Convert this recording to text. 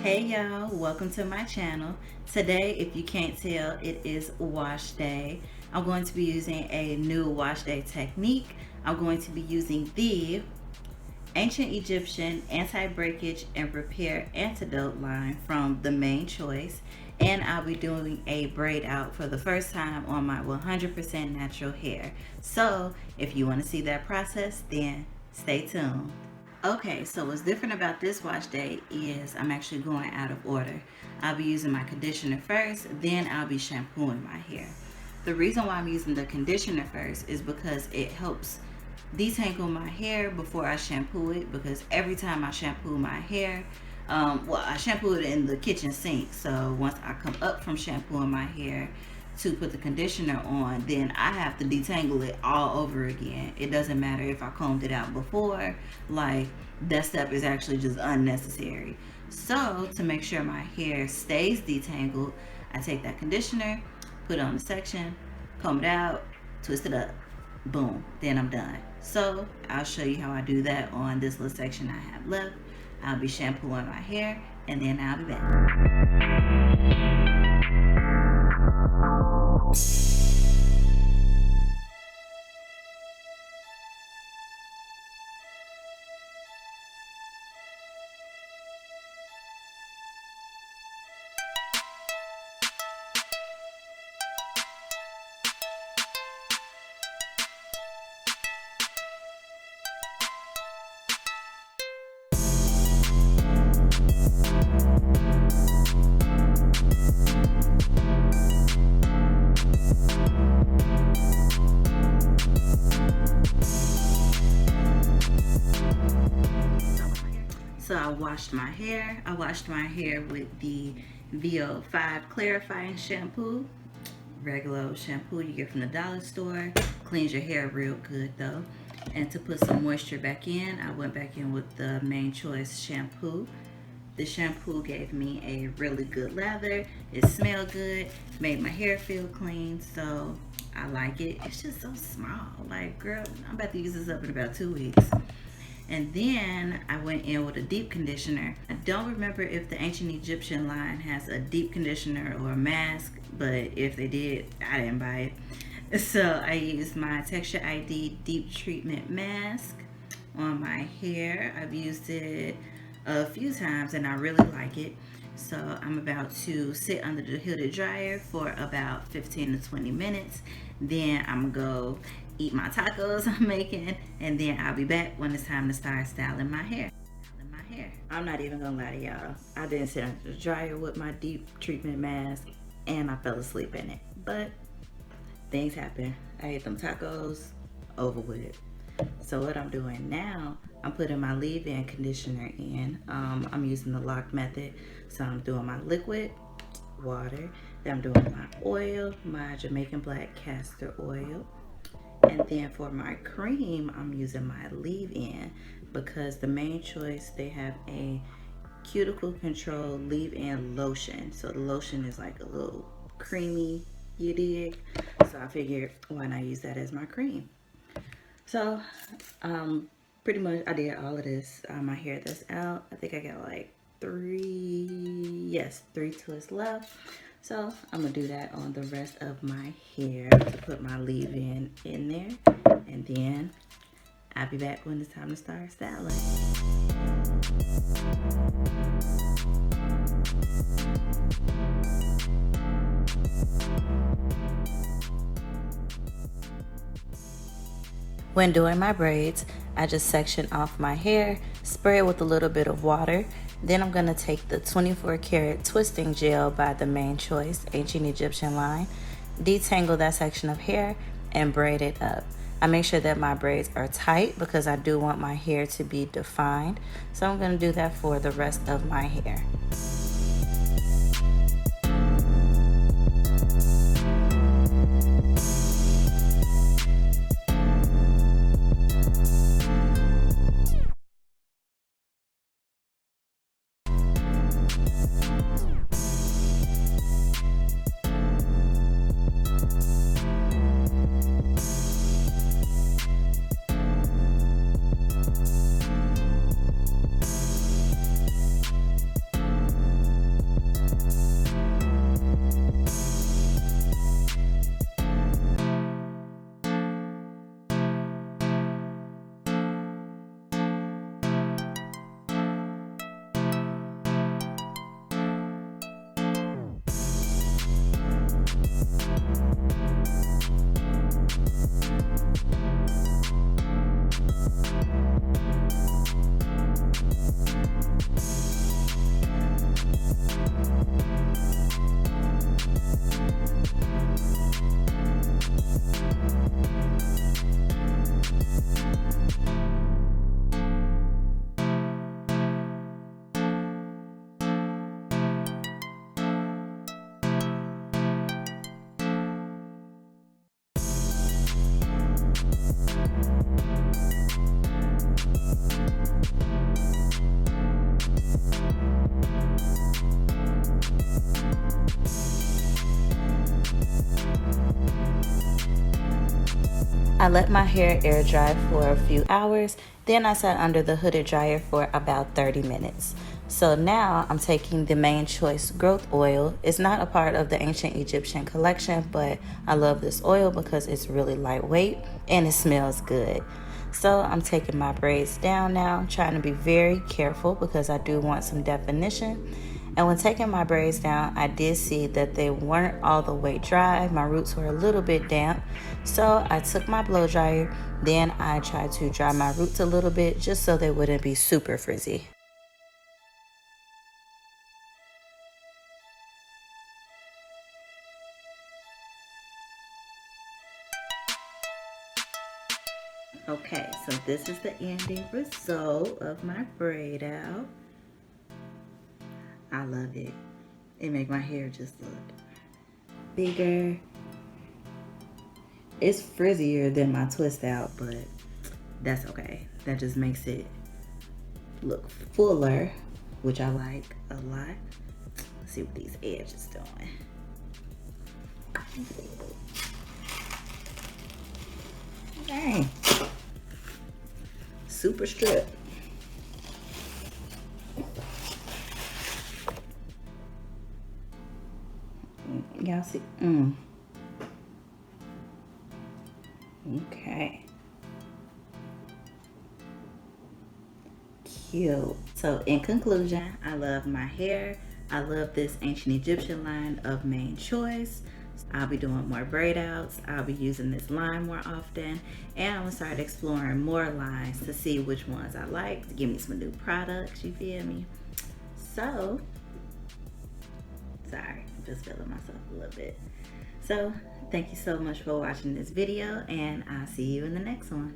Hey y'all, welcome to my channel. Today, if you can't tell, it is wash day. I'm going to be using a new wash day technique. I'm going to be using the Ancient Egyptian Anti-Breakage and Repair Antidote line from the Main Choice. And I'll be doing a braid out for the first time on my 100% natural hair. So if you want to see that process, then stay tuned. Okay, so what's different about this wash day is I'm actually going out of order. I'll be using my conditioner first, then I'll be shampooing my hair. The reason why I'm using the conditioner first is because it helps detangle my hair before I shampoo it, because every time I shampoo my hair, I shampoo it in the kitchen sink. So once I come up from shampooing my hair to put the conditioner on, then I have to detangle it all over again. It doesn't matter if I combed it out before, like that step is actually just unnecessary. So to make sure my hair stays detangled, I take that conditioner, put it on the section, comb it out, twist it up, boom, then I'm done. So I'll show you how I do that on this little section I have left. I'll be shampooing my hair and then I'll be back. So I washed my hair. I washed my hair with the VO5 clarifying shampoo. Regular old shampoo you get from the dollar store. Cleans your hair real good though. And to put some moisture back in, I went back in with the Main Choice shampoo. The shampoo gave me a really good lather. It smelled good, made my hair feel clean, so I like it. It's just so small. Like, girl, I'm about to use this up in about 2 weeks. And then I went in with a deep conditioner. I don't remember if the Ancient Egyptian line has a deep conditioner or a mask, but if they did, I didn't buy it. So I used my Texture ID Deep Treatment Mask on my hair. I've used it a few times and I really like it. So I'm about to sit under the hooded dryer for about 15 to 20 minutes. Then I'm gonna go eat my tacos I'm making, and then I'll be back when it's time to start styling my hair. I'm not even gonna lie to y'all. I didn't sit under the dryer with my deep treatment mask and I fell asleep in it. But things happen. I ate them tacos, over with it. So what I'm doing now, I'm putting my leave-in conditioner in. I'm using the lock method. So I'm doing my liquid, water, then I'm doing my oil, my Jamaican black castor oil. And then for my cream, I'm using my leave-in because the Main Choice, they have a cuticle control leave-in lotion. So the lotion is like a little creamy, you dig? So I figured, why not use that as my cream? So pretty much I did all of this. My hair that's out, I think I got like three twists left. So I'm gonna do that on the rest of my hair to put my leave-in in there, and then I'll be back when it's time to start styling. When doing my braids, I just section off my hair, spray it with a little bit of water. Then I'm gonna take the 24 karat twisting gel by the Main Choice Ancient Egyptian line, detangle that section of hair, and braid it up. I make sure that my braids are tight because I do want my hair to be defined. So I'm gonna do that for the rest of my hair. I let my hair air dry for a few hours, then I sat under the hooded dryer for about 30 minutes. So now I'm taking the Main Choice Growth Oil. It's not a part of the Ancient Egyptian collection, but I love this oil because it's really lightweight and it smells good. So I'm taking my braids down now, trying to be very careful because I do want some definition. And when taking my braids down, I did see that they weren't all the way dry. My roots were a little bit damp. So I took my blow dryer, then I tried to dry my roots a little bit just so they wouldn't be super frizzy. Okay, so this is the ending result of my braid out. I love it. It makes my hair just look bigger. It's frizzier than my twist out, but that's okay. That just makes it look fuller, which I like a lot. Let's see what these edges doing. Dang. Super strip. Y'all see? Okay. Cute. So in conclusion, I love my hair. I love this ancient Egyptian line of Main Choice. I'll be doing more braid outs. I'll be using this line more often. And I'm gonna start exploring more lines to see which ones I like, to give me some new products, you feel me? So, sorry, I'm just feeling myself a little bit. So, thank you so much for watching this video, and I'll see you in the next one.